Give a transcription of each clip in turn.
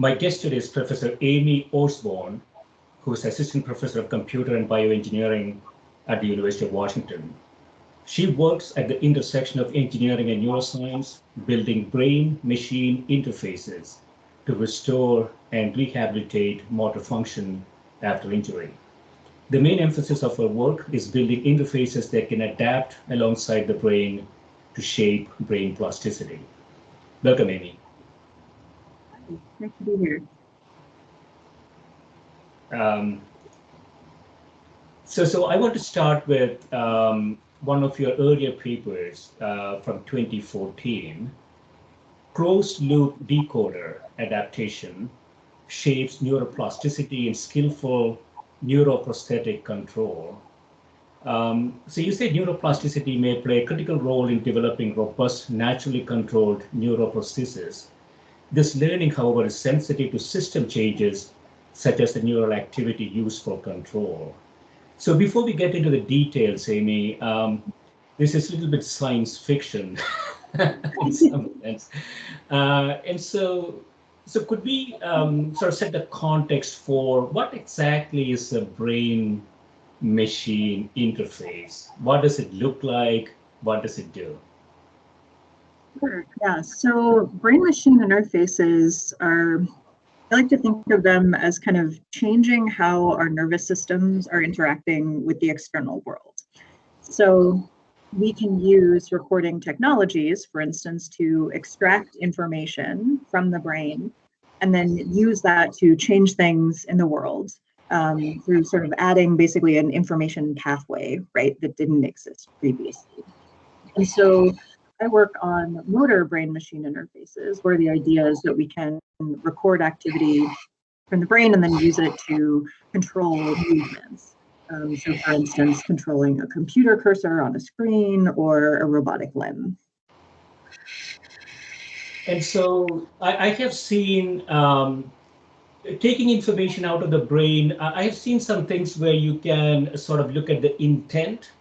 My guest today is Professor Amy Orsborn, who is Assistant Professor of Computer and Bioengineering at the University of Washington. She works at the intersection of engineering and neuroscience, building brain-machine interfaces to restore and rehabilitate motor function after injury. The main emphasis of her work is building interfaces that can adapt alongside the brain to shape brain plasticity. Welcome, Amy. Nice to be here. So I want to start with one of your earlier papers from 2014. Closed-loop decoder adaptation shapes neuroplasticity in skillful neuroprosthetic control. So you said neuroplasticity may play a critical role in developing robust, naturally controlled neuroprosthesis. This learning, however, is sensitive to system changes, such as the neural activity used for control. So before we get into the details, Amy, this is a little bit science fiction in some sense. And so could we sort of set the context for what exactly is a brain-machine interface? What does it look like? What does it do? Sure. Yeah, so brain-machine interfaces are, I like to think of them as kind of changing how our nervous systems are interacting with the external world. So we can use recording technologies, for instance, to extract information from the brain and then use that to change things in the world through sort of adding basically an information pathway, right, that didn't exist previously. And so I work on motor brain-machine interfaces, where the idea is that we can record activity from the brain and then use it to control movements. So for instance, controlling a computer cursor on a screen or a robotic limb. And so I have seen taking information out of the brain. I have seen some things where you can sort of look at the intent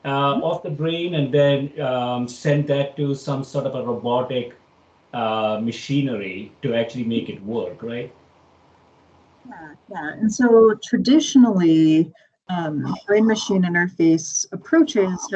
of the brain and then send that to some sort of a robotic machinery to actually make it work, right? Yeah. And so traditionally, brain-machine interface approaches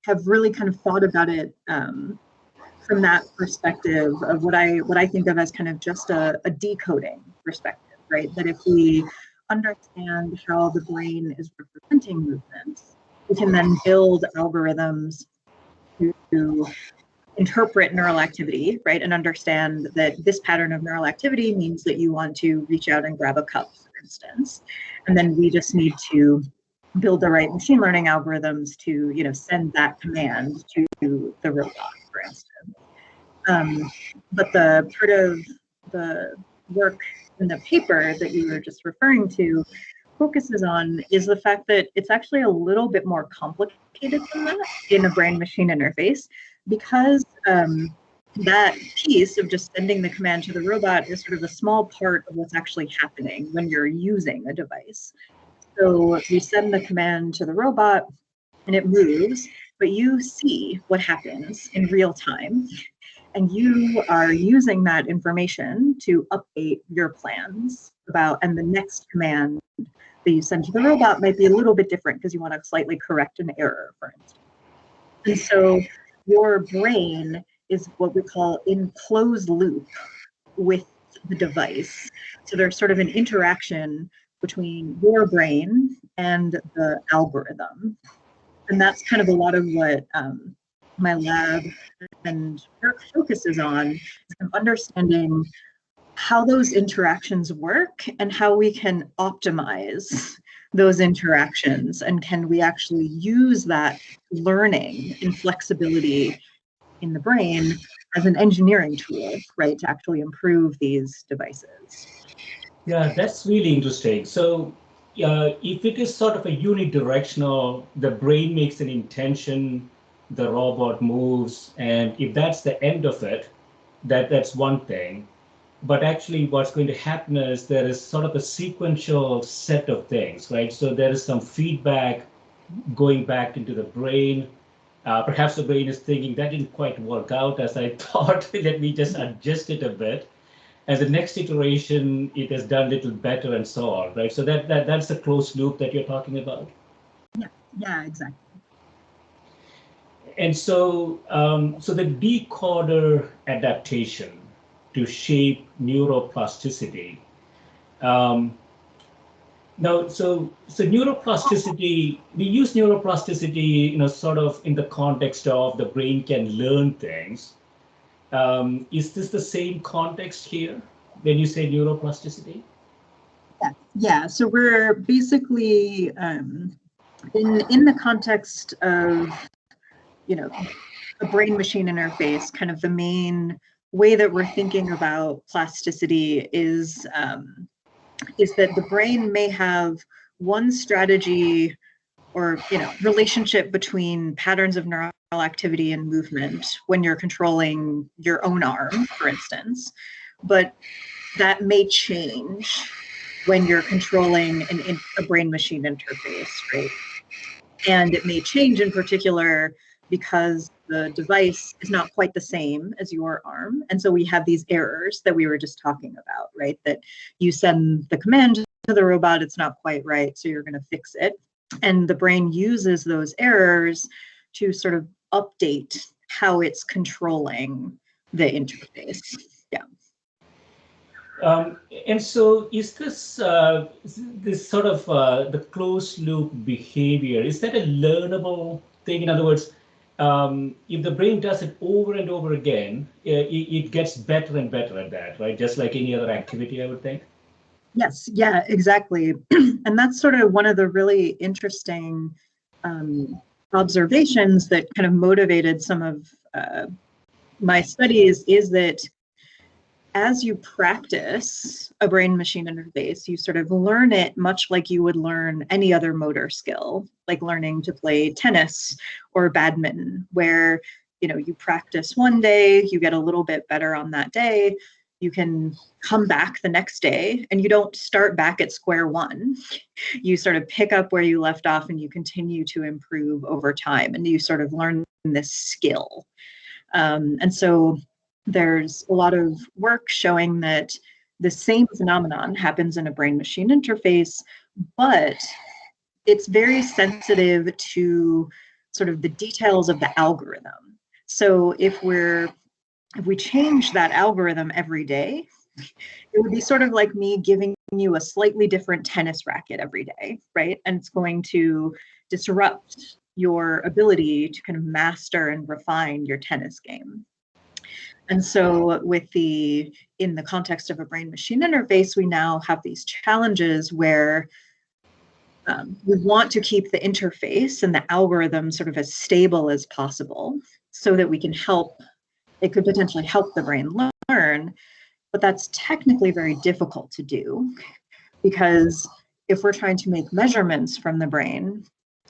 have really kind of thought about it from that perspective of what I think of as kind of just a decoding perspective, right? That if we understand how the brain is representing movements, we can then build algorithms to interpret neural activity, right? And understand that this pattern of neural activity means that you want to reach out and grab a cup, for instance. And then we just need to build the right machine learning algorithms to, you know, send that command to the robot, for instance. But the part of the work in the paper that you were just referring to focuses on is the fact that it's actually a little bit more complicated than that in a brain-machine interface, because that piece of just sending the command to the robot is sort of a small part of what's actually happening when you're using a device. So you send the command to the robot and it moves, but you see what happens in real time. And you are using that information to update your plans and the next command that you send to the robot might be a little bit different because you want to slightly correct an error, for instance. And so your brain is what we call in closed loop with the device. So there's sort of an interaction between your brain and the algorithm. And that's kind of a lot of what my lab and work focuses on, is kind of understanding how those interactions work and how we can optimize those interactions, and can we actually use that learning and flexibility in the brain as an engineering tool, right, to actually improve these devices. Yeah, that's really interesting. So if it is sort of a unidirectional, the brain makes an intention, the robot moves, and if that's the end of it, that's one thing. But actually what's going to happen is there is sort of a sequential set of things, right? So there is some feedback going back into the brain. Perhaps the brain is thinking that didn't quite work out as I thought. Let me just adjust it a bit. and the next iteration it has done a little better and so on, right? So that's the closed loop that you're talking about. Yeah, exactly. And so, so the decoder adaptation to shape neuroplasticity. Now, so neuroplasticity, we use neuroplasticity, sort of in the context of the brain can learn things. Is this the same context here when you say neuroplasticity? Yeah. So we're basically in the context of a brain-machine interface. Kind of the main way that we're thinking about plasticity is that the brain may have one strategy or relationship between patterns of neural activity and movement when you're controlling your own arm, for instance, but that may change when you're controlling a brain-machine interface, right? And it may change in particular because the device is not quite the same as your arm. And so we have these errors that we were just talking about, right? That you send the command to the robot, it's not quite right, so you're going to fix it. And the brain uses those errors to sort of update how it's controlling the interface. Yeah. And so is this sort of the closed loop behavior, is that a learnable thing? In other words, if the brain does it over and over again, it gets better and better at that, right? Just like any other activity, I would think. Yes, yeah, exactly. And that's sort of one of the really interesting observations that kind of motivated some of my studies, is that as you practice a brain-machine interface, you sort of learn it much like you would learn any other motor skill, like learning to play tennis or badminton, where you practice one day, you get a little bit better on that day, you can come back the next day, and you don't start back at square one. You sort of pick up where you left off, and you continue to improve over time, and you sort of learn this skill. And so there's a lot of work showing that the same phenomenon happens in a brain-machine interface, but it's very sensitive to sort of the details of the algorithm. So if we change that algorithm every day, it would be sort of like me giving you a slightly different tennis racket every day, right? And it's going to disrupt your ability to kind of master and refine your tennis game. And so in the context of a brain-machine interface, we now have these challenges where we want to keep the interface and the algorithm sort of as stable as possible so that it could potentially help the brain learn, but that's technically very difficult to do, because if we're trying to make measurements from the brain,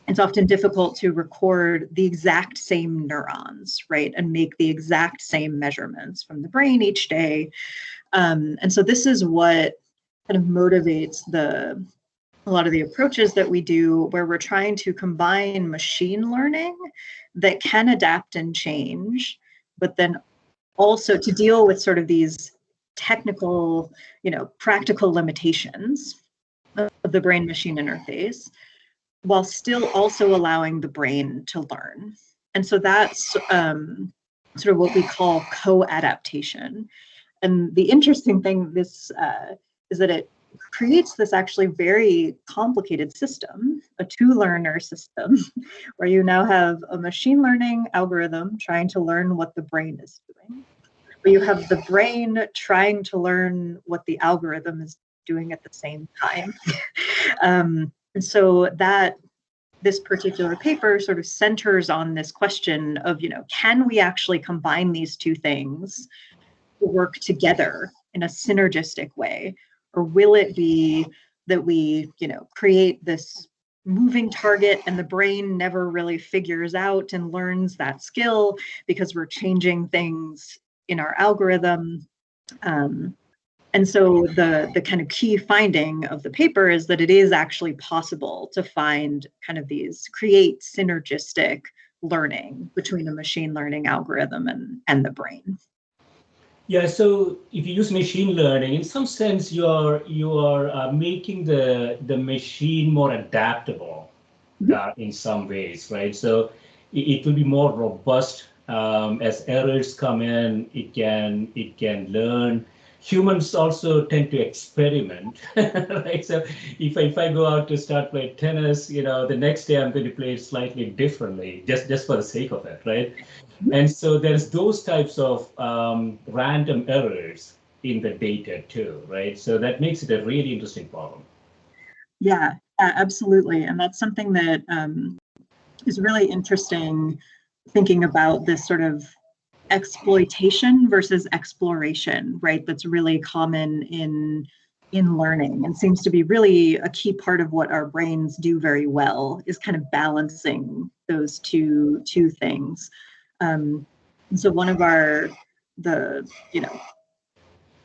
it's often difficult to record the exact same neurons, right? And make the exact same measurements from the brain each day. And so this is what kind of motivates a lot of the approaches that we do, where we're trying to combine machine learning that can adapt and change, but then also to deal with sort of these technical, practical limitations of the brain-machine interface, while still also allowing the brain to learn. And so that's sort of what we call co-adaptation. And the interesting thing is that it creates this actually very complicated system, a two-learner system, where you now have a machine learning algorithm trying to learn what the brain is doing, where you have the brain trying to learn what the algorithm is doing at the same time. And so this particular paper sort of centers on this question of, can we actually combine these two things to work together in a synergistic way? Or will it be that we, create this moving target and the brain never really figures out and learns that skill because we're changing things in our algorithm? And so the kind of key finding of the paper is that it is actually possible to find kind of create synergistic learning between a machine learning algorithm and the brain. Yeah, so if you use machine learning, in some sense, you are making the machine more adaptable in some ways, right? So it will be more robust as errors come in. It can learn. Humans also tend to experiment, right? So if I go out to start play tennis, the next day I'm going to play it slightly differently, just for the sake of it, right? And so there's those types of random errors in the data too, right? So that makes it a really interesting problem. Yeah, absolutely. And that's something that is really interesting, thinking about this sort of exploitation versus exploration, right? That's really common in learning and seems to be really a key part of what our brains do very well, is kind of balancing those two things. So one of the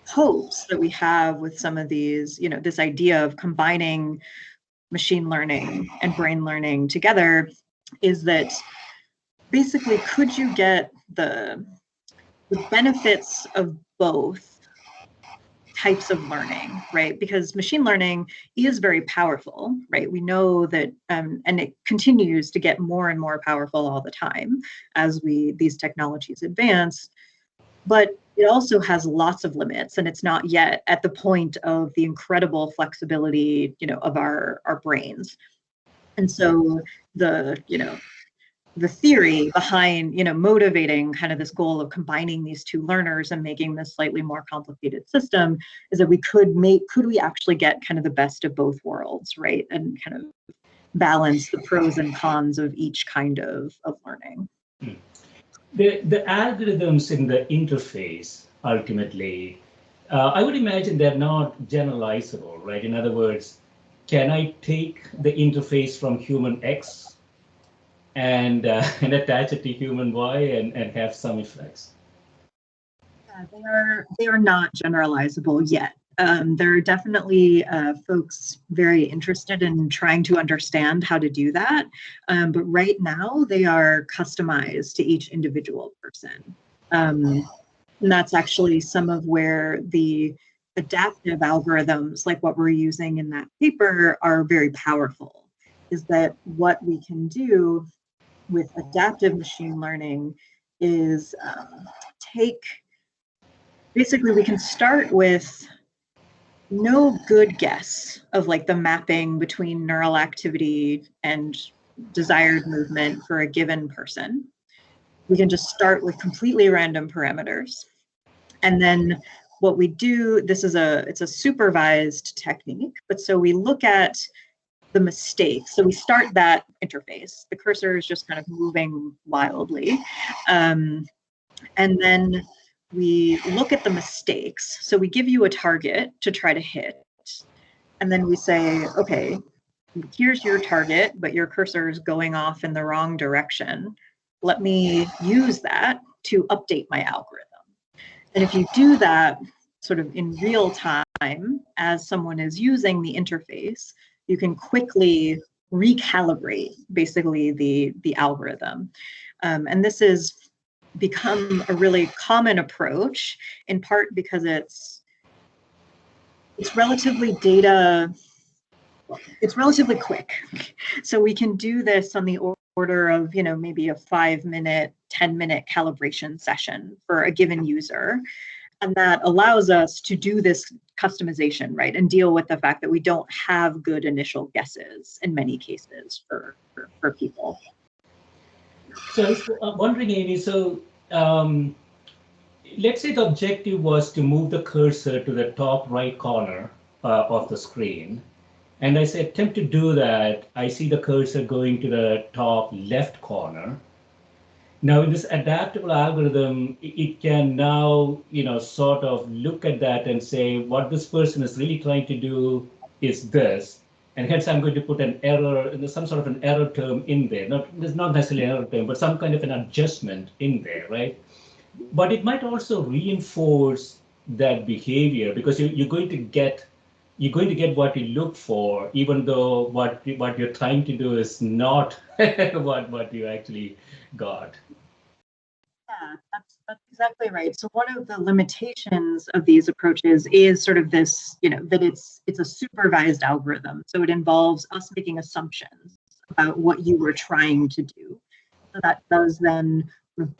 hopes that we have with some of these, this idea of combining machine learning and brain learning together, is that basically, could you get the benefits of both types of learning, right? Because machine learning is very powerful, right? We know that, and it continues to get more and more powerful all the time as these technologies advance. But it also has lots of limits, and it's not yet at the point of the incredible flexibility, of our brains. And so the theory behind, motivating kind of this goal of combining these two learners and making this slightly more complicated system is that could we actually get kind of the best of both worlds, right? And kind of balance the pros and cons of each kind of learning. The algorithms in the interface, ultimately, I would imagine they're not generalizable, right? In other words, can I take the interface from human X and and attach it to human Y and have some effects? Yeah, they are not generalizable yet. There are definitely folks very interested in trying to understand how to do that. But right now, they are customized to each individual person. And that's actually some of where the adaptive algorithms, like what we're using in that paper, are very powerful. Is that what we can do with adaptive machine learning is basically, we can start with no good guess of like the mapping between neural activity and desired movement for a given person. We can just start with completely random parameters. And then what we do, it's a supervised technique, but so we look at the mistakes. So we start that interface. The cursor is just kind of moving wildly. And then we look at the mistakes. So we give you a target to try to hit. And then we say, okay, here's your target, but your cursor is going off in the wrong direction. Let me use that to update my algorithm. And if you do that sort of in real time, as someone is using the interface, you can quickly recalibrate basically the algorithm. And this has become a really common approach, in part because it's relatively quick. So we can do this on the order of, maybe a 5-minute, 10-minute calibration session for a given user. And that allows us to do this customization, right? And deal with the fact that we don't have good initial guesses in many cases for people. So I was wondering, Amy, so let's say the objective was to move the cursor to the top right corner of the screen. And as I attempt to do that, I see the cursor going to the top left corner. Now, in this adaptable algorithm, it can now, sort of look at that and say, what this person is really trying to do is this. And hence, I'm going to put an error, some sort of an error term in there. There's not necessarily an error term, but some kind of an adjustment in there, right? But it might also reinforce that behavior, because you're going to get what you look for, even though what you're trying to do is not what you actually got. Yeah, that's exactly right. So one of the limitations of these approaches is sort of this, that it's a supervised algorithm. So it involves us making assumptions about what you were trying to do. So that does then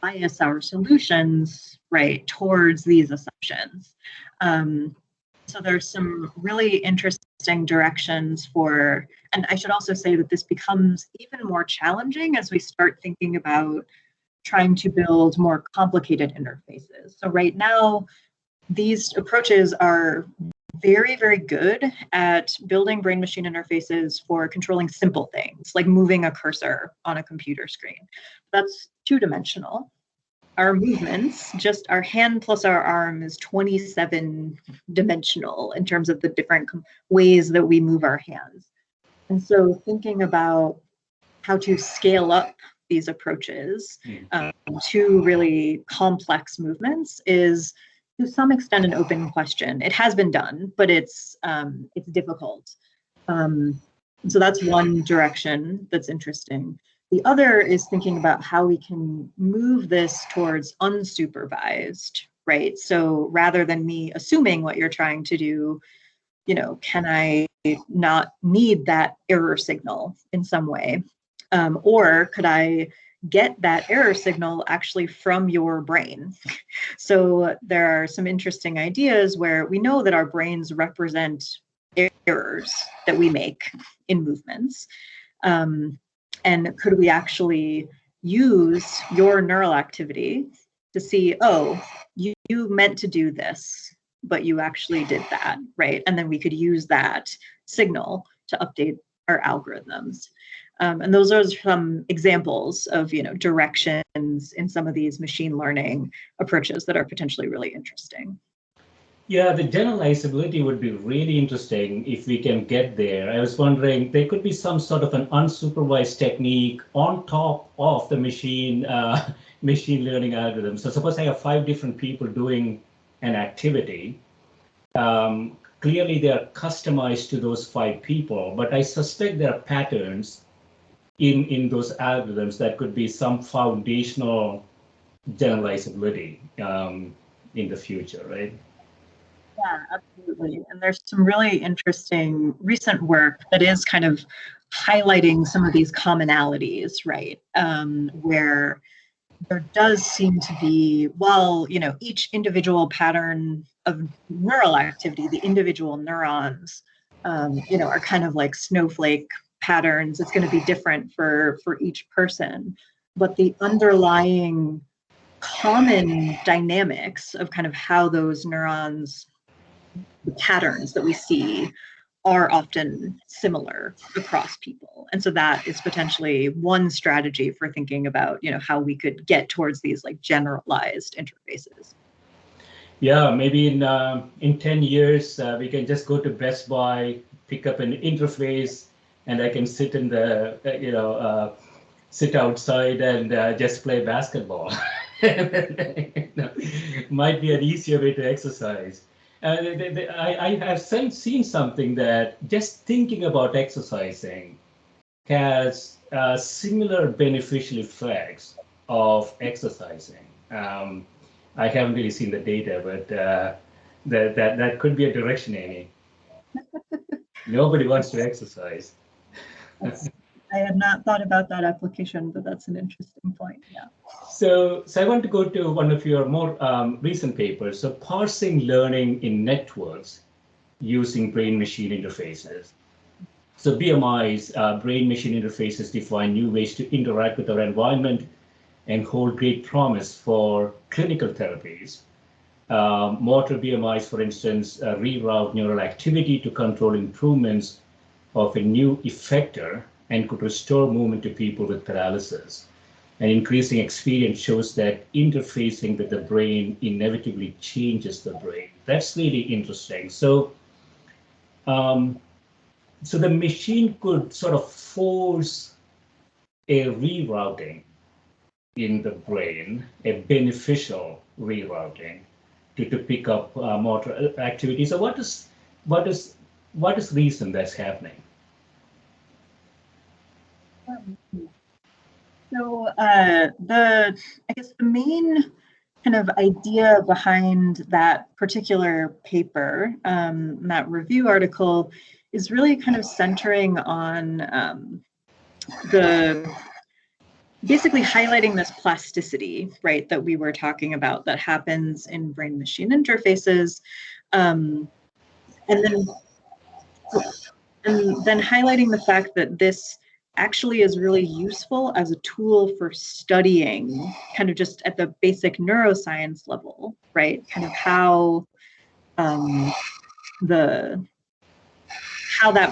bias our solutions, right, towards these assumptions. So there's some really interesting directions for, and I should also say that this becomes even more challenging as we start thinking about trying to build more complicated interfaces. So right now, these approaches are very, very good at building brain-machine interfaces for controlling simple things, like moving a cursor on a computer screen. That's two-dimensional. Our movements, just our hand plus our arm, is 27-dimensional in terms of the different ways that we move our hands. And so thinking about how to scale up these approaches to really complex movements is to some extent an open question. It has been done, but it's difficult. So that's one direction that's interesting. The other is thinking about how we can move this towards unsupervised, right? So rather than me assuming what you're trying to do, can I not need that error signal in some way? Or could I get that error signal actually from your brain? So there are some interesting ideas where we know that our brains represent errors that we make in movements. And could we actually use your neural activity to see, oh, you meant to do this, but you actually did that, right? And then we could use that signal to update our algorithms. And those are some examples of, directions in some of these machine learning approaches that are potentially really interesting. Yeah, the generalizability would be really interesting if we can get there. I was wondering, there could be some sort of an unsupervised technique on top of the machine learning algorithm. So suppose I have 5 different people doing an activity. Clearly, they are customized to those 5 people, but I suspect there are patterns in those algorithms that could be some foundational generalizability in the future, right? Yeah, absolutely. And there's some really interesting recent work that is kind of highlighting some of these commonalities, right? Where there does seem to be, while, each individual pattern of neural activity, the individual neurons, are kind of like snowflake patterns. It's going to be different for each person, but the underlying common dynamics of kind of how those neurons, the patterns that we see, are often similar across people. And so that is potentially one strategy for thinking about, how we could get towards these like generalized interfaces. Yeah, maybe in 10 years, we can just go to Best Buy, pick up an interface, and I can sit in the, sit outside and just play basketball. Might be an easier way to exercise. I have seen something that just thinking about exercising has similar beneficial effects of exercising. I haven't really seen the data, but that could be a direction, Amy. Nobody wants to exercise. I had not thought about that application, but that's an interesting point. Yeah. So I want to go to one of your more recent papers. So parsing learning in networks using brain-machine interfaces. So BMIs, brain-machine interfaces, define new ways to interact with our environment and hold great promise for clinical therapies. Motor BMIs, for instance, reroute neural activity to control improvements of a new effector and could restore movement to people with paralysis. And increasing experience shows that interfacing with the brain inevitably changes the brain. That's really interesting. So, so the machine could sort of force a rerouting in the brain, a beneficial rerouting to pick up motor activity. So what is reason that's happening? So I guess the main kind of idea behind that particular paper, that review article, is really kind of centering on basically highlighting this plasticity, right, that we were talking about that happens in brain-machine interfaces, and then highlighting the fact that this actually is really useful as a tool for studying, kind of just at the basic neuroscience level, right, kind of how that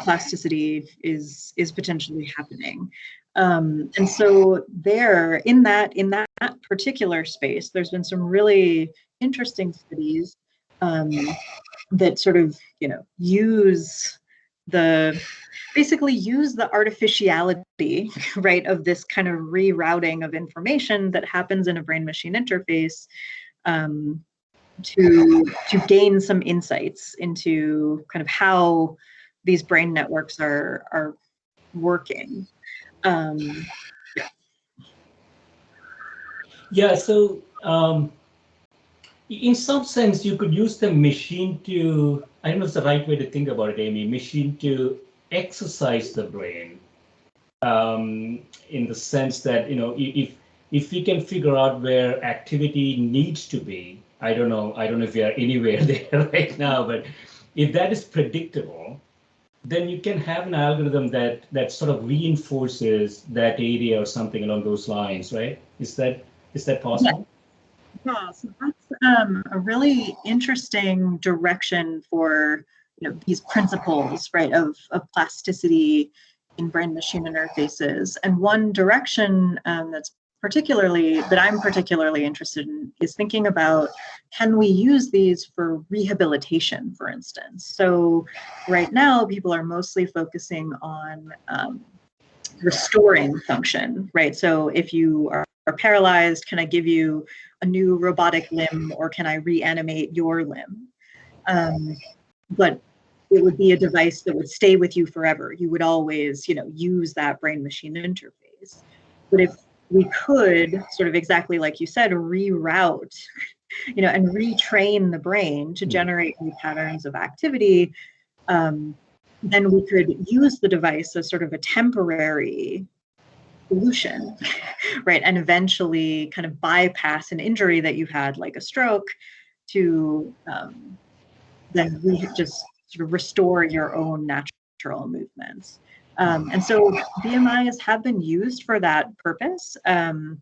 plasticity is potentially happening. And so there, in that particular space, there's been some really interesting studies that sort of, basically use the artificiality, right, of this kind of rerouting of information that happens in a brain-machine interface to gain some insights into kind of how these brain networks are working. Yeah, so in some sense, you could use the machine to, I don't know if it's the right way to think about it, Amy, machine to exercise the brain, in the sense that, if we can figure out where activity needs to be, I don't know if we are anywhere there right now, but if that is predictable, then you can have an algorithm that sort of reinforces that area or something along those lines, right? Is that possible? Yeah, so that's a really interesting direction for these principles, right, of plasticity in brain-machine interfaces. And one direction that I'm particularly interested in is thinking about, can we use these for rehabilitation, for instance? So right now, people are mostly focusing on restoring function, right? So if you are paralyzed, can I give you a new robotic limb, or can I reanimate your limb? But it would be a device that would stay with you forever. You would always, use that brain-machine interface. But if we could, sort of exactly like you said, reroute, and retrain the brain to generate new patterns of activity, then we could use the device as sort of a temporary solution, right? And eventually kind of bypass an injury that you had, like a stroke, to then just sort of restore your own natural movements. And so BMIs have been used for that purpose. And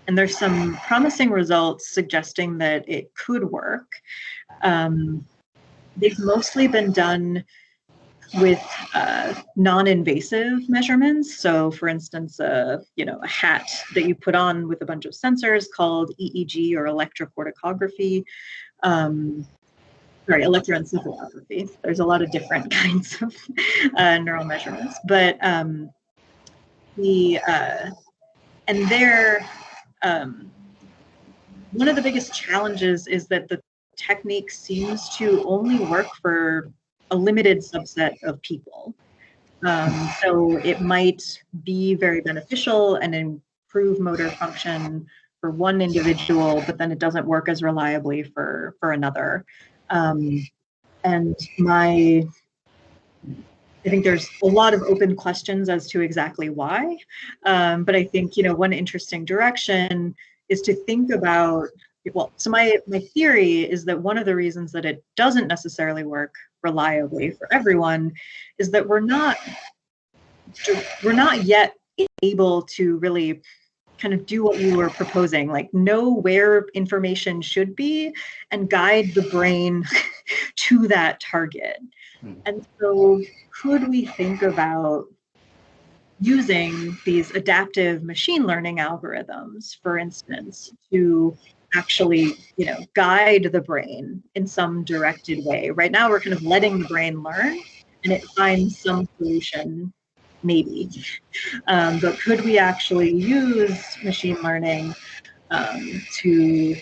there's some promising results suggesting that it could work. They've mostly been done with non-invasive measurements. So for instance, a hat that you put on with a bunch of sensors called EEG, or electrocorticography, electroencephalography. There's a lot of different kinds of neural measurements, but one of the biggest challenges is that the technique seems to only work for a limited subset of people. So it might be very beneficial and improve motor function for one individual, but then it doesn't work as reliably for another. And I think there's a lot of open questions as to exactly why. But I think, one interesting direction is to think about, so my theory is that one of the reasons that it doesn't necessarily work reliably for everyone is that we're not yet able to really kind of do what you were proposing, like know where information should be and guide the brain to that target. And so could we think about using these adaptive machine learning algorithms, for instance, to actually, guide the brain in some directed way? Right now, we're kind of letting the brain learn, and it finds some solution, maybe. But could we actually use machine learning to,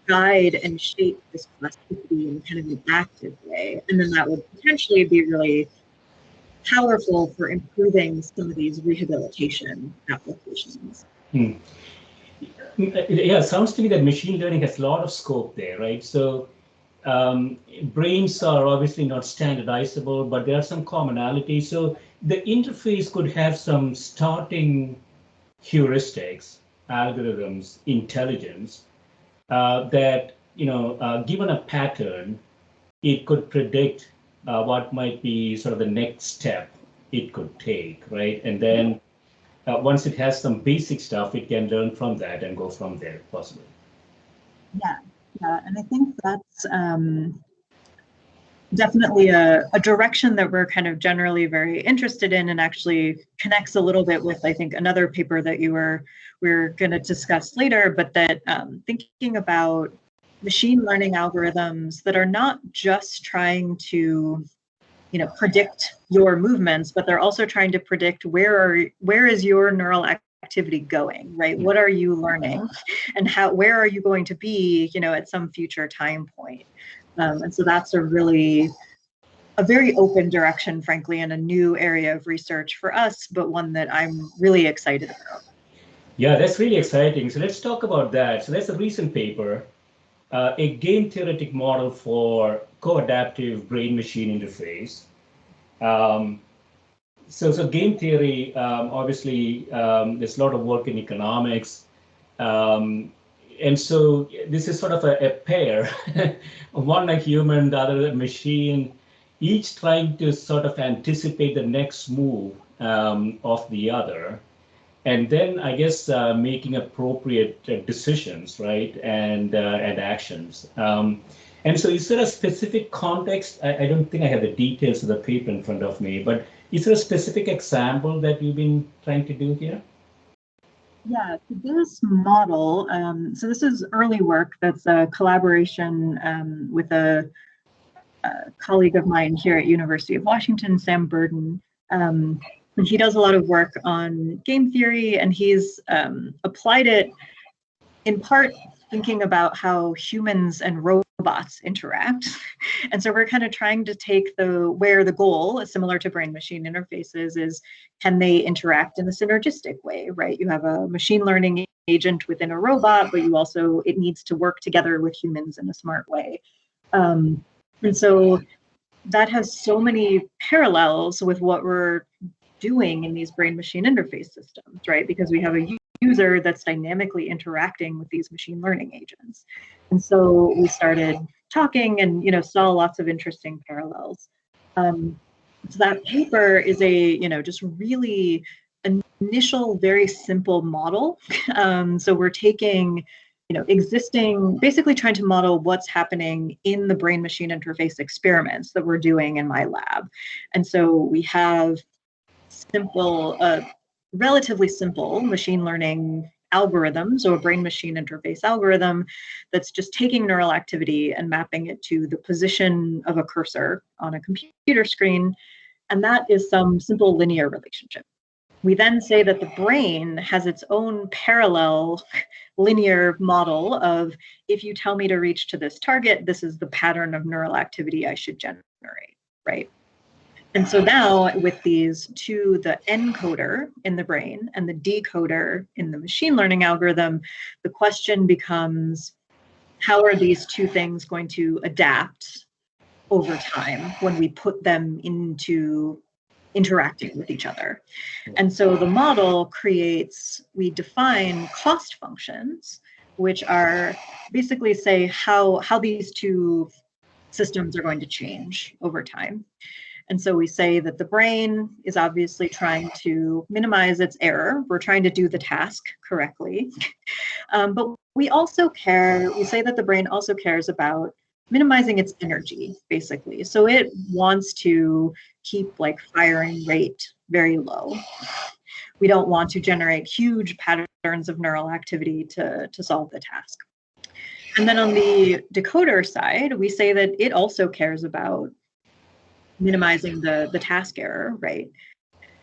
guide and shape this plasticity in kind of an active way? And then that would potentially be really powerful for improving some of these rehabilitation applications. Yeah, sounds to me that machine learning has a lot of scope there, right? So brains are obviously not standardizable, but there are some commonalities. So the interface could have some starting heuristics, algorithms, intelligence that, given a pattern, it could predict what might be sort of the next step it could take, right? And then once it has some basic stuff, it can learn from that and go from there, possibly. Yeah, and I think that's definitely a direction that we're kind of generally very interested in, and actually connects a little bit with, I think, another paper that we're going to discuss later, but that thinking about machine learning algorithms that are not just trying to predict your movements, but they're also trying to predict where is your neural activity going, right? What are you learning, and where are you going to be, at some future time point? And so that's a very open direction, frankly, and a new area of research for us, but one that I'm really excited about. Yeah, that's really exciting. So let's talk about that. So that's a recent paper, A Game-Theoretic Model for Co-Adaptive Brain-Machine Interface. So game theory, obviously, there's a lot of work in economics. And so this is sort of a pair, one a human, the other a machine, each trying to sort of anticipate the next move of the other. And then I guess making appropriate decisions, right, and actions. And so is there a specific context? I don't think I have the details of the paper in front of me, but is there a specific example that you've been trying to do here? Yeah, this model, so this is early work that's a collaboration with a colleague of mine here at University of Washington, Sam Burden. And he does a lot of work on game theory, and he's applied it in part thinking about how humans and robots interact. And so we're kind of trying to take where the goal, similar to brain-machine interfaces, is can they interact in a synergistic way, right? You have a machine learning agent within a robot, but it needs to work together with humans in a smart way. And so that has so many parallels with what we're doing in these brain-machine interface systems, right? Because we have a user that's dynamically interacting with these machine learning agents. And so we started talking and saw lots of interesting parallels. So that paper is just really initial, very simple model. So we're taking basically trying to model what's happening in the brain-machine interface experiments that we're doing in my lab. And so we have relatively simple machine learning algorithms, or a brain-machine interface algorithm that's just taking neural activity and mapping it to the position of a cursor on a computer screen. And that is some simple linear relationship. We then say that the brain has its own parallel linear model of, if you tell me to reach to this target, this is the pattern of neural activity I should generate, right? And so now with these two, the encoder in the brain and the decoder in the machine learning algorithm, the question becomes, how are these two things going to adapt over time when we put them into interacting with each other? And so the model we define cost functions, which are basically say how these two systems are going to change over time. And so we say that the brain is obviously trying to minimize its error. We're trying to do the task correctly. But we say that the brain also cares about minimizing its energy, basically. So it wants to keep firing rate very low. We don't want to generate huge patterns of neural activity to solve the task. And then on the decoder side, we say that it also cares about minimizing the task error, right?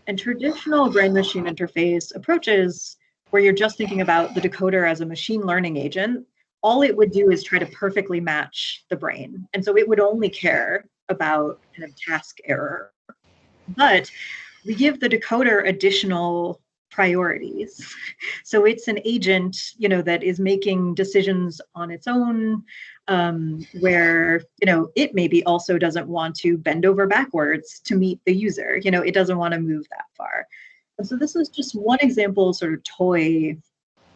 And traditional brain-machine interface approaches, where you're just thinking about the decoder as a machine learning agent, all it would do is try to perfectly match the brain. And so it would only care about kind of task error. But we give the decoder additional priorities. So it's an agent, that is making decisions on its own, where, it maybe also doesn't want to bend over backwards to meet the user. It doesn't want to move that far. And so this is just one example, sort of toy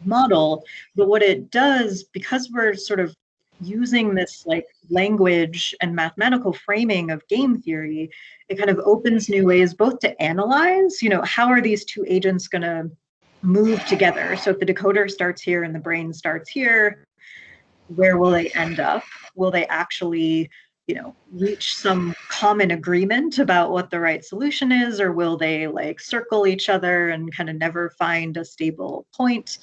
model, but what it does, because we're sort of using this like language and mathematical framing of game theory, it kind of opens new ways both to analyze, how are these two agents going to move together? So if the decoder starts here and the brain starts here, where will they end up? Will they actually, reach some common agreement about what the right solution is, or will they like circle each other and kind of never find a stable point?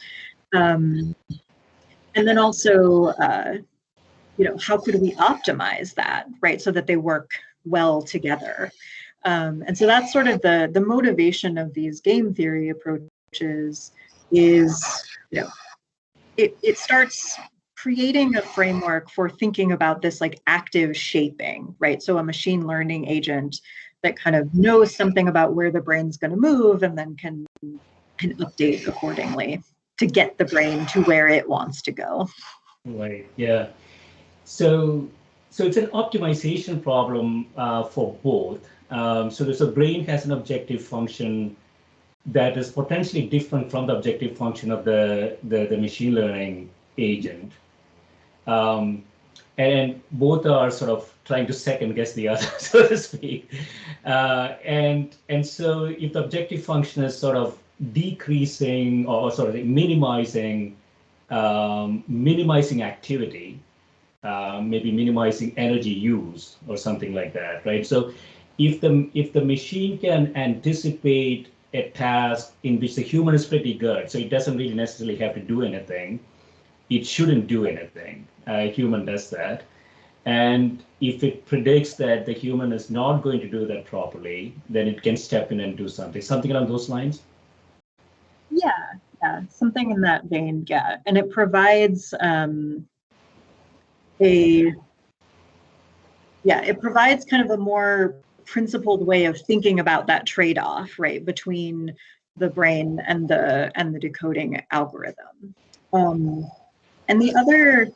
And then also, how could we optimize that, right, so that they work well together? And so that's sort of the motivation of these game theory approaches is, it starts creating a framework for thinking about this like active shaping, right? So a machine learning agent that kind of knows something about where the brain's going to move and then can update accordingly to get the brain to where it wants to go. Right, yeah. So it's an optimization problem for both. So the brain has an objective function that is potentially different from the objective function of the machine learning agent. And both are sort of trying to second guess the other, so to speak. And so if the objective function is sort of decreasing or sort of minimizing activity, maybe minimizing energy use or something like that, right? So if the machine can anticipate a task in which the human is pretty good, so it doesn't really necessarily have to do anything, it shouldn't do anything. A human does that. And if it predicts that the human is not going to do that properly, then it can step in and do something along those lines. Yeah, something in that vein, yeah. And it provides it provides kind of a more principled way of thinking about that trade-off, right, between the brain and the decoding algorithm. And the other,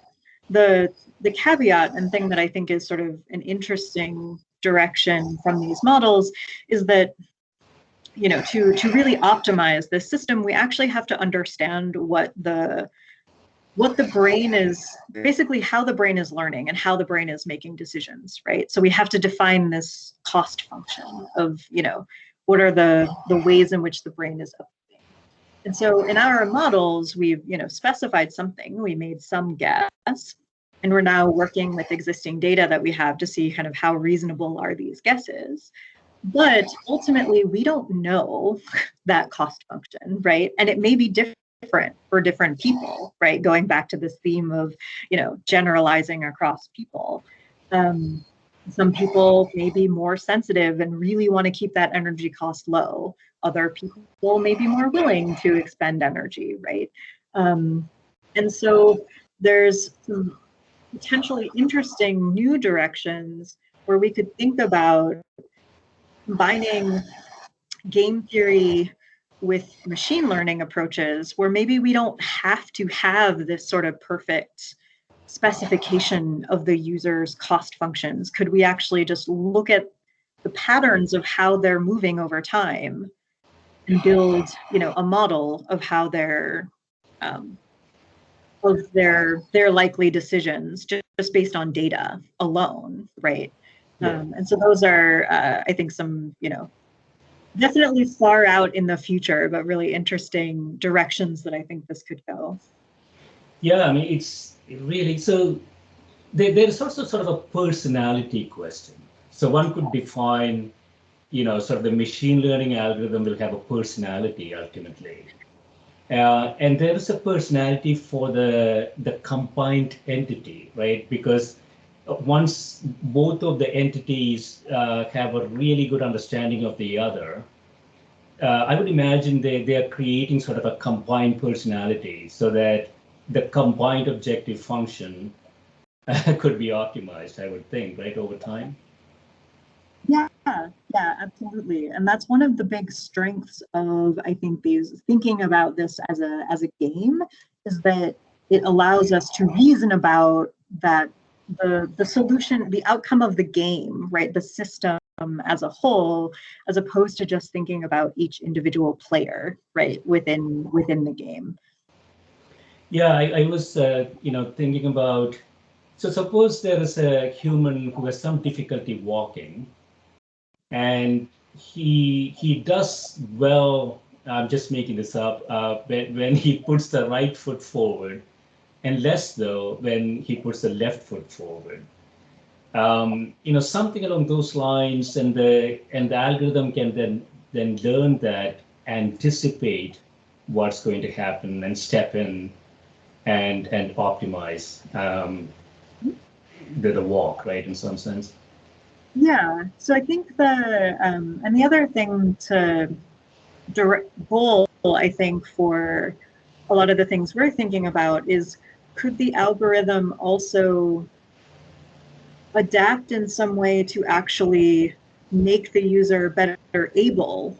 the caveat and thing that I think is sort of an interesting direction from these models is that, to really optimize this system, we actually have to understand what the brain is, basically how the brain is learning and how the brain is making decisions, right? So we have to define this cost function of, what are the ways in which the brain is updating. And so in our models, we've, specified something, we made some guess, and we're now working with existing data that we have to see kind of how reasonable are these guesses. But ultimately, we don't know that cost function, right? And it may be different for different people, right? Going back to this theme of, generalizing across people. Some people may be more sensitive and really want to keep that energy cost low. Other people may be more willing to expend energy, right? And so there's some potentially interesting new directions where we could think about combining game theory with machine learning approaches where maybe we don't have to have this sort of perfect specification of the user's cost functions. Could we actually just look at the patterns of how they're moving over time and build, a model of how their likely decisions just based on data alone, right? Yeah. And so those are, I think, some, definitely far out in the future, but really interesting directions that I think this could go. Yeah, I mean, it's really, so there's also sort of a personality question. So one could define, sort of the machine learning algorithm will have a personality ultimately. And there is a personality for the combined entity, right? Because once both of the entities have a really good understanding of the other, I would imagine they are creating sort of a combined personality so that the combined objective function could be optimized, I would think, right, over time? Yeah, Yeah, absolutely. And that's one of the big strengths of, I think, these thinking about this as a game, is that it allows us to reason about that the solution, the outcome of the game, right? The system as a whole, as opposed to just thinking about each individual player, right, within the game. Yeah, I was, thinking about, so suppose there is a human who has some difficulty walking, and he does well. I'm just making this up. When he puts the right foot forward, and less though when he puts the left foot forward. Something along those lines, and the algorithm can then learn that, anticipate what's going to happen, and step in and optimize the walk, right? In some sense. Yeah. So I think and the other thing to goal, I think, for a lot of the things we're thinking about is, could the algorithm also adapt in some way to actually make the user better able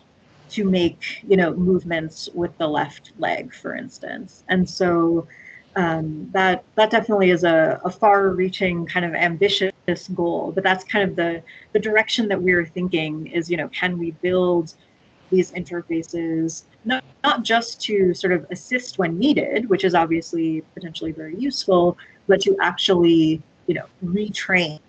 to make, movements with the left leg, for instance. And so that definitely is a far-reaching kind of ambitious goal, but that's kind of the direction that we're thinking is, can we build these interfaces, not just to sort of assist when needed, which is obviously potentially very useful, but to actually, retrain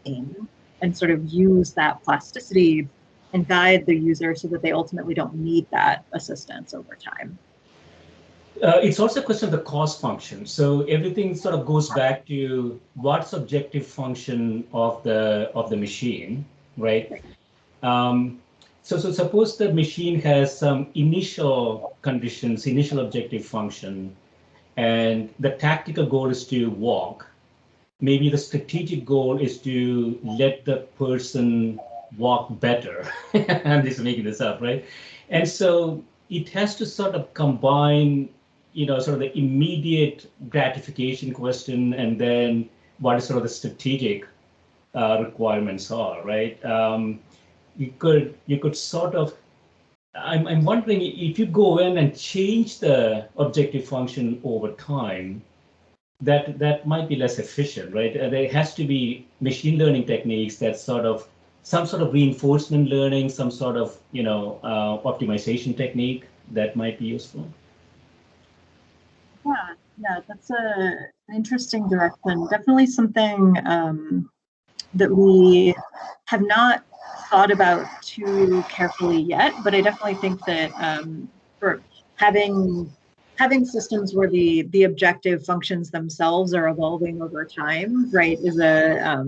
and sort of use that plasticity and guide the user so that they ultimately don't need that assistance over time. It's also a question of the cost function. So everything sort of goes back to what's objective function of the machine, right? So suppose the machine has some initial conditions, initial objective function, and the tactical goal is to walk. Maybe the strategic goal is to let the person walk better. I'm just making this up, right? And so it has to sort of combine, sort of the immediate gratification question, and then what is sort of the strategic requirements are, right? You could sort of, I'm wondering if you go in and change the objective function over time, that might be less efficient, right? There has to be machine learning techniques that some sort of reinforcement learning, some sort of, optimization technique that might be useful. Yeah, that's an interesting direction. Definitely something that we have not thought about too carefully yet, but I definitely think that for having systems where the objective functions themselves are evolving over time, right, is a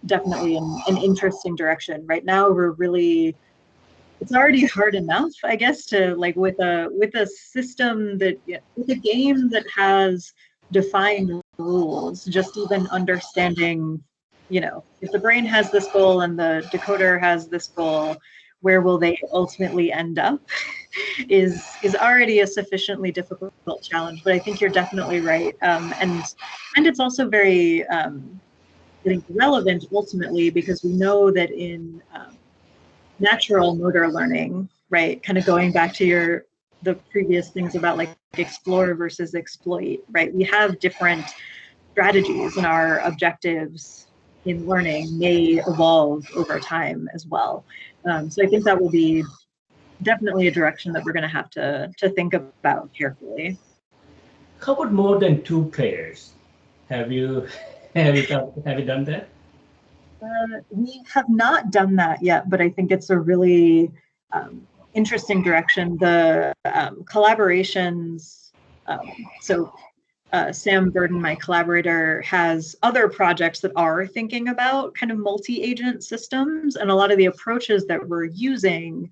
definitely an interesting direction. Right now, we're really, it's already hard enough, I guess, to like with a system that, with a game that has defined rules, just even understanding, if the brain has this goal and the decoder has this goal, where will they ultimately end up is already a sufficiently difficult challenge. But I think you're definitely right, and it's also very I think relevant ultimately, because we know that in natural motor learning, right, kind of going back to the previous things about like explore versus exploit, right, we have different strategies, and our objectives in learning may evolve over time as well. So I think that will be definitely a direction that we're going to have to think about carefully. How about more than two players? Have you done that? We have not done that yet, but I think it's a really interesting direction. The collaborations, so Sam Burden, my collaborator, has other projects that are thinking about kind of multi-agent systems, and a lot of the approaches that we're using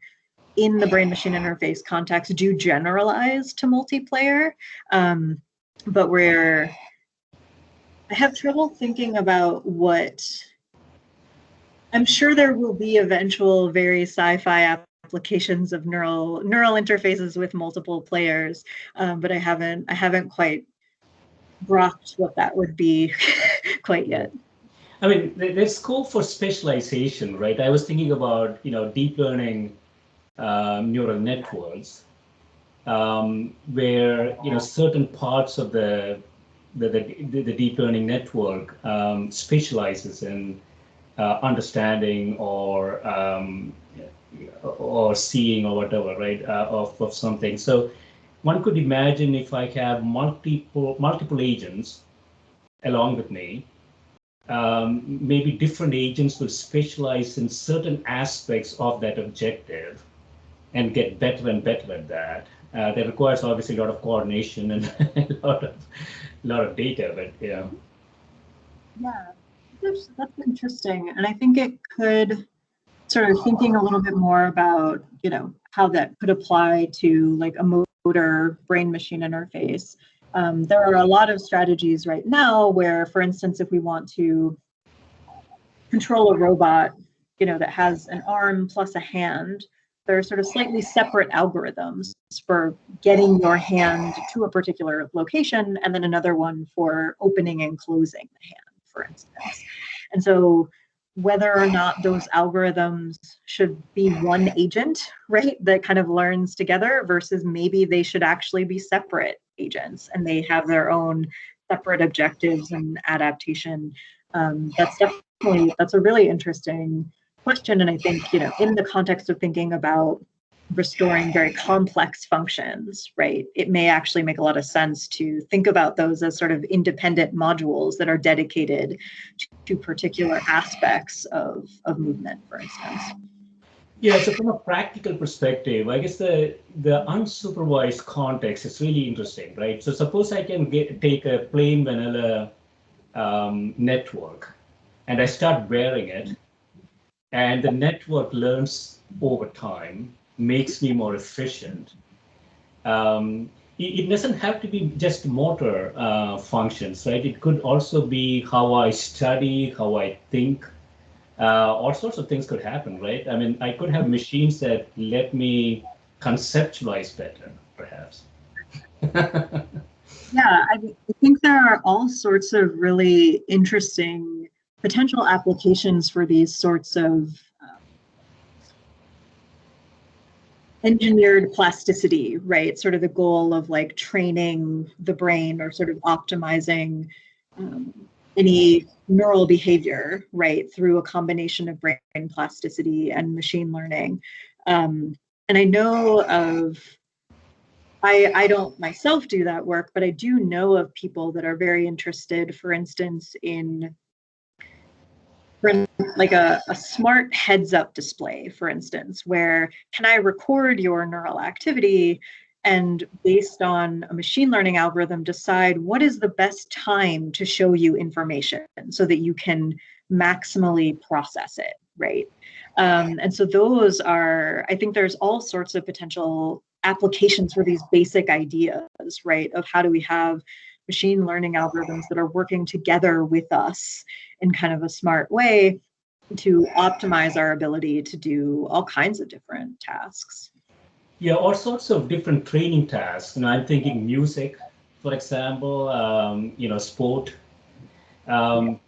in the brain-machine interface context do generalize to multiplayer, but I have trouble thinking about what. I'm sure there will be eventual very sci-fi applications of neural interfaces with multiple players, but I haven't quite grokked what that would be quite yet. I mean, there's scope for specialization, right? I was thinking about, deep learning neural networks, where, certain parts of the deep learning network specializes in understanding or seeing or whatever, right, of something. So one could imagine if I have multiple agents along with me, maybe different agents will specialize in certain aspects of that objective and get better and better at that. That requires obviously a lot of coordination and a lot of data, but yeah. Yeah, that's interesting. And I think it could sort of thinking a little bit more about, how that could apply to like a motor brain-machine interface. There are a lot of strategies right now where, for instance, if we want to control a robot, that has an arm plus a hand, there are sort of slightly separate algorithms for getting your hand to a particular location, and then another one for opening and closing the hand, for instance. And so whether or not those algorithms should be one agent, right, that kind of learns together, versus maybe they should actually be separate agents and they have their own separate objectives and adaptation. That's a really interesting question. And I think, in the context of thinking about restoring very complex functions, right, it may actually make a lot of sense to think about those as sort of independent modules that are dedicated to particular aspects of movement, for instance. Yeah, so from a practical perspective, I guess the unsupervised context is really interesting, right? So suppose I can take a plain vanilla network and I start wearing it, and the network learns over time, makes me more efficient. It doesn't have to be just motor functions, right? It could also be how I study, how I think. All sorts of things could happen, right? I mean, I could have machines that let me conceptualize better, perhaps. Yeah, I think there are all sorts of really interesting potential applications for these sorts of engineered plasticity, right? Sort of the goal of like training the brain or sort of optimizing any neural behavior, right, through a combination of brain plasticity and machine learning. And I know of, I don't myself do that work, but I do know of people that are very interested, for instance, in like a smart heads-up display, for instance, where can I record your neural activity and based on a machine learning algorithm decide what is the best time to show you information so that you can maximally process it, right? And so those are, I think there's all sorts of potential applications for these basic ideas, right, of how do we have machine learning algorithms that are working together with us in kind of a smart way to optimize our ability to do all kinds of different tasks. Yeah, all sorts of different training tasks. I'm thinking music, for example, sport. And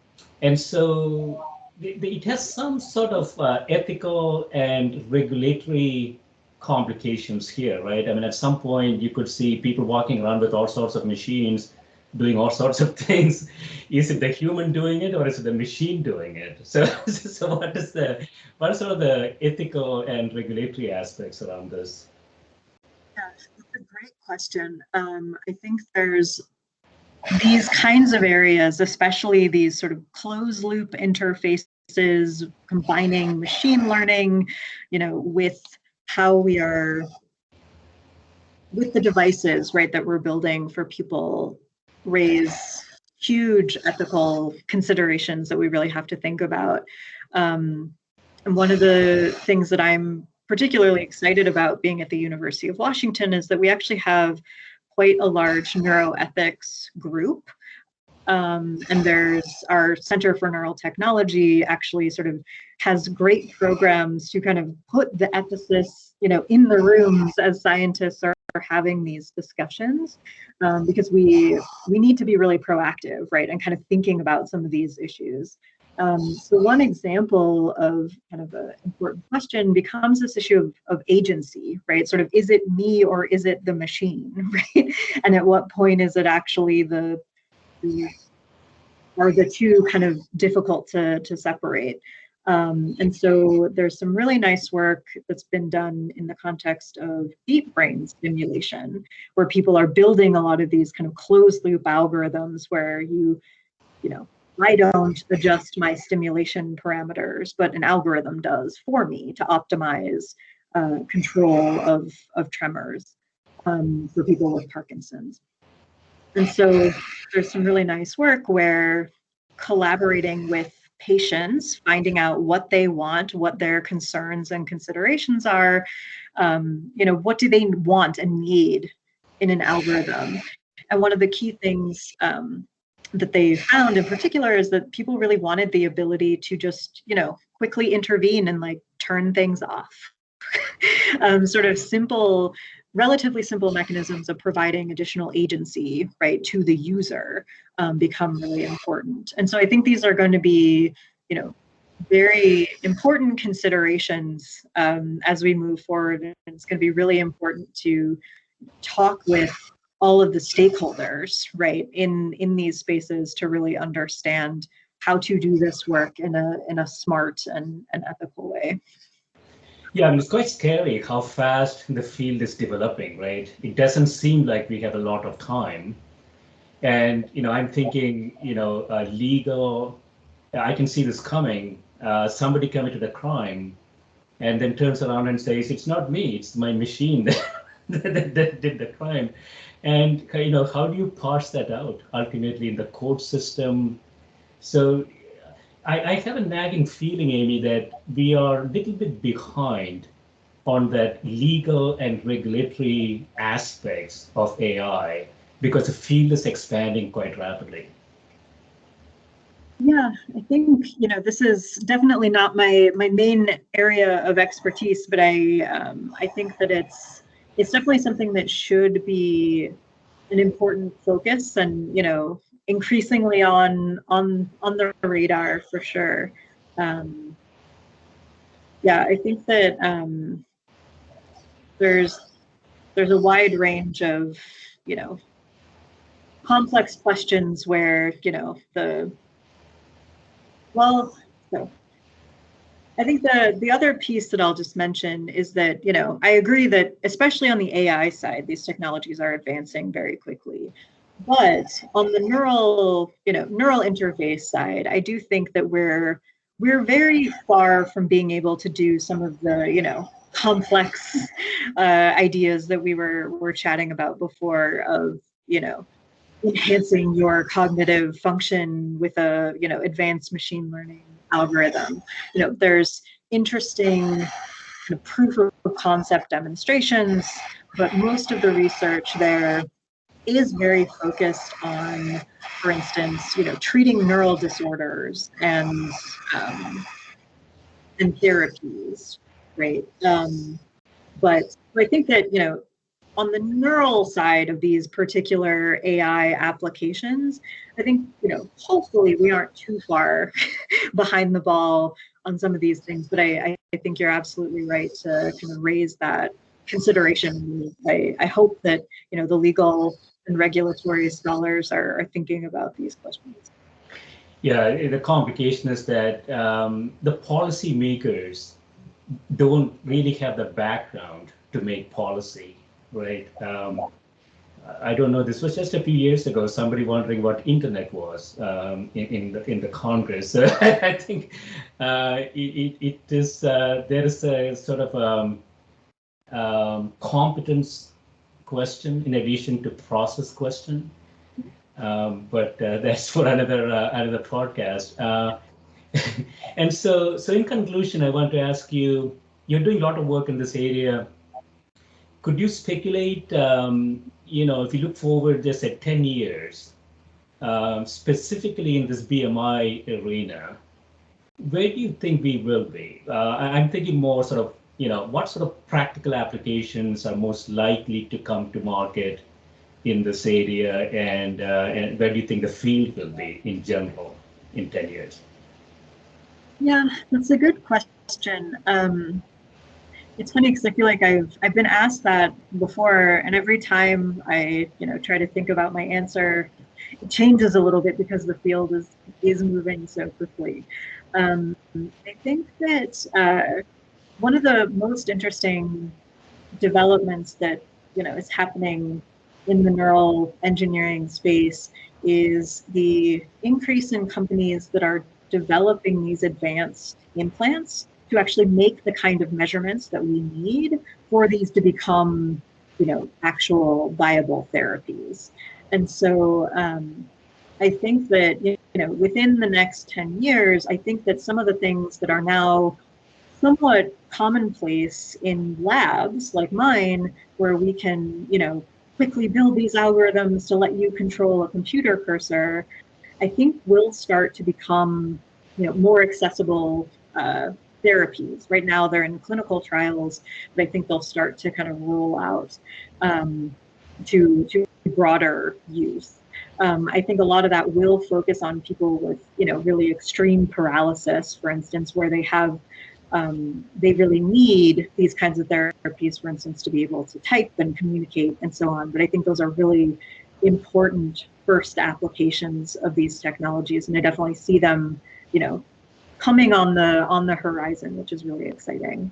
so it has some sort of ethical and regulatory complications here, right? I mean, at some point you could see people walking around with all sorts of machines doing all sorts of things. Is it the human doing it or is it the machine doing it? So, so what are sort of the ethical and regulatory aspects around this? Yeah, that's a great question. I think there's these kinds of areas, especially these sort of closed loop interfaces, combining machine learning, with how we are, with the devices, right, that we're building for people, raise huge ethical considerations that we really have to think about. And one of the things that I'm particularly excited about being at the University of Washington is that we actually have quite a large neuroethics group. And there's our Center for Neural Technology actually sort of has great programs to kind of put the ethicists, in the rooms as scientists are having these discussions, because we need to be really proactive, right, and kind of thinking about some of these issues. So one example of kind of an important question becomes this issue of agency, right? Sort of, is it me or is it the machine, right? And at what point is it actually are the two kind of difficult to separate? And so there's some really nice work that's been done in the context of deep brain stimulation, where people are building a lot of these kind of closed loop algorithms where you know, I don't adjust my stimulation parameters, but an algorithm does for me to optimize control of tremors for people with Parkinson's. And so there's some really nice work where collaborating with patients, finding out what they want, what their concerns and considerations are, what do they want and need in an algorithm. And one of the key things that they found in particular is that people really wanted the ability to just, quickly intervene and like turn things off. Sort of simple, relatively simple mechanisms of providing additional agency, right, to the user become really important. And so I think these are going to be, very important considerations as we move forward. And it's going to be really important to talk with all of the stakeholders, right, in these spaces to really understand how to do this work in a smart and ethical way. Yeah, I mean, it's quite scary how fast the field is developing, right? It doesn't seem like we have a lot of time. And, I'm thinking, legal, I can see this coming. Somebody committed a crime and then turns around and says, it's not me, it's my machine that did the crime. And, how do you parse that out ultimately in the court system? So I have a nagging feeling, Amy, that we are a little bit behind on that legal and regulatory aspects of AI because the field is expanding quite rapidly. Yeah, I think, this is definitely not my main area of expertise, but I think that it's definitely something that should be an important focus and, increasingly on the radar for sure. Yeah, I think that there's a wide range of, complex questions where, so I think the other piece that I'll just mention is that, I agree that especially on the AI side, these technologies are advancing very quickly. But on the neural interface side, I do think that we're very far from being able to do some of the, complex ideas that we were chatting about before of, enhancing your cognitive function with a, advanced machine learning algorithm. There's interesting kind of proof of concept demonstrations, but most of the research there is very focused on, for instance, treating neural disorders and therapies, right? But I think that, on the neural side of these particular AI applications, I think, hopefully we aren't too far behind the ball on some of these things, but I think you're absolutely right to kind of raise that consideration. I hope that, the legal and regulatory scholars are thinking about these questions. Yeah, the complication is that the policymakers don't really have the background to make policy, right? I don't know. This was just a few years ago. Somebody wondering what internet was in the Congress. So I think it is there is a sort of competence question in addition to process question. But that's for another podcast. And so in conclusion, I want to ask you, you're doing a lot of work in this area. Could you speculate, if you look forward just at 10 years, specifically in this BMI arena, where do you think we will be? I'm thinking more sort of, what sort of practical applications are most likely to come to market in this area, and where do you think the field will be in general in 10 years? Yeah, that's a good question. It's funny because I feel like I've been asked that before, and every time I try to think about my answer, it changes a little bit because the field is moving so quickly. I think that one of the most interesting developments that is happening in the neural engineering space is the increase in companies that are developing these advanced implants to actually make the kind of measurements that we need for these to become actual viable therapies. And so I think that within the next 10 years, I think that some of the things that are now somewhat commonplace in labs like mine, where we can, quickly build these algorithms to let you control a computer cursor, I think will start to become, more accessible therapies. Right now, they're in clinical trials, but I think they'll start to kind of roll out to broader use. I think a lot of that will focus on people with, really extreme paralysis, for instance, where they have they really need these kinds of therapies, for instance, to be able to type and communicate and so on. But I think those are really important first applications of these technologies, and I definitely see them, coming on the horizon, which is really exciting.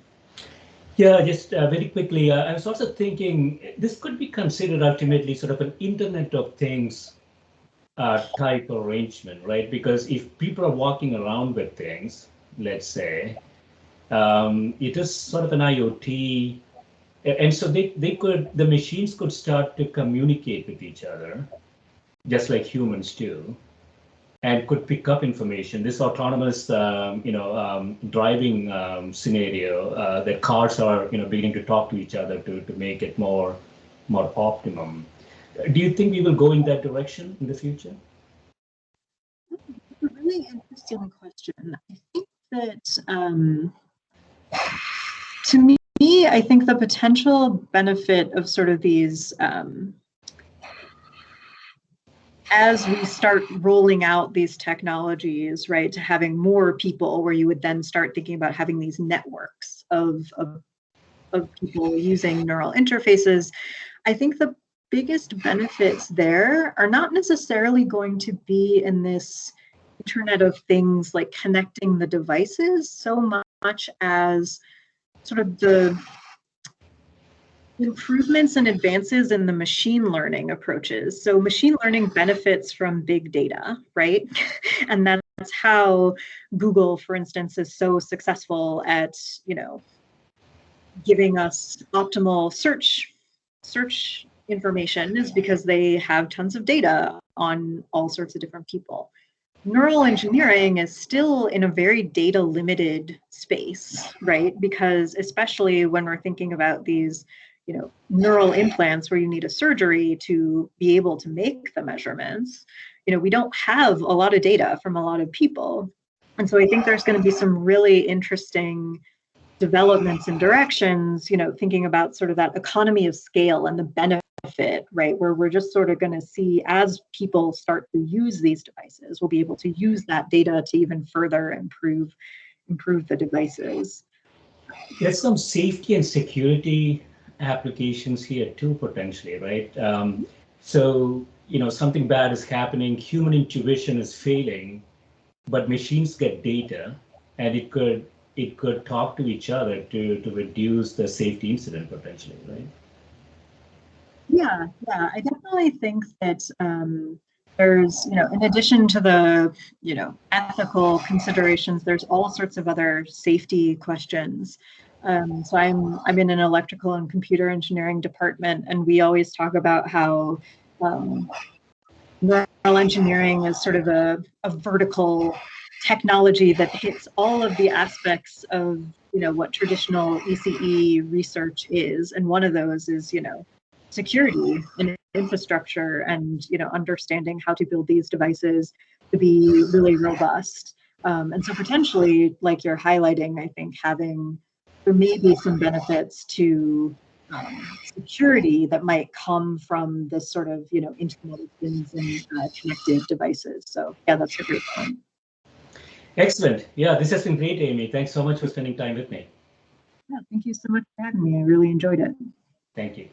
Yeah, just very quickly, I was also thinking this could be considered ultimately sort of an Internet of Things type arrangement, right? Because if people are walking around with things, let's say, it is sort of an IoT, and so the machines could start to communicate with each other, just like humans do, and could pick up information. This autonomous, driving scenario, that cars are, beginning to talk to each other to make it more optimum. Do you think we will go in that direction in the future? That's a really interesting question. I think that to me, I think the potential benefit of sort of these, as we start rolling out these technologies, right, to having more people, where you would then start thinking about having these networks of people using neural interfaces, I think the biggest benefits there are not necessarily going to be in this Internet of Things, like connecting the devices, so much as sort of the improvements and advances in the machine learning approaches. So machine learning benefits from big data, right? And that's how Google, for instance, is so successful at, giving us optimal search information, is because they have tons of data on all sorts of different people. Neural engineering is still in a very data limited space, right? Because especially when we're thinking about these, neural implants where you need a surgery to be able to make the measurements, we don't have a lot of data from a lot of people. And so I think there's going to be some really interesting developments and directions, thinking about sort of that economy of scale and the benefit, right, where we're just sort of going to see, as people start to use these devices, we'll be able to use that data to even further improve the devices. There's some safety and security applications here too, potentially, right? So, something bad is happening, human intuition is failing, but machines get data, and it could talk to each other to reduce the safety incident potentially, right? Yeah, I definitely think that there's, in addition to the, ethical considerations, there's all sorts of other safety questions. So I'm in an electrical and computer engineering department, and we always talk about how neural engineering is sort of a vertical technology that hits all of the aspects of, what traditional ECE research is. And one of those is, security and infrastructure, and understanding how to build these devices to be really robust. And so potentially, like you're highlighting, I think there may be some benefits to security that might come from this sort of Internet of Things and connected devices. So yeah, that's a great point. Excellent. Yeah, this has been great, Amy. Thanks so much for spending time with me. Yeah, thank you so much for having me. I really enjoyed it. Thank you.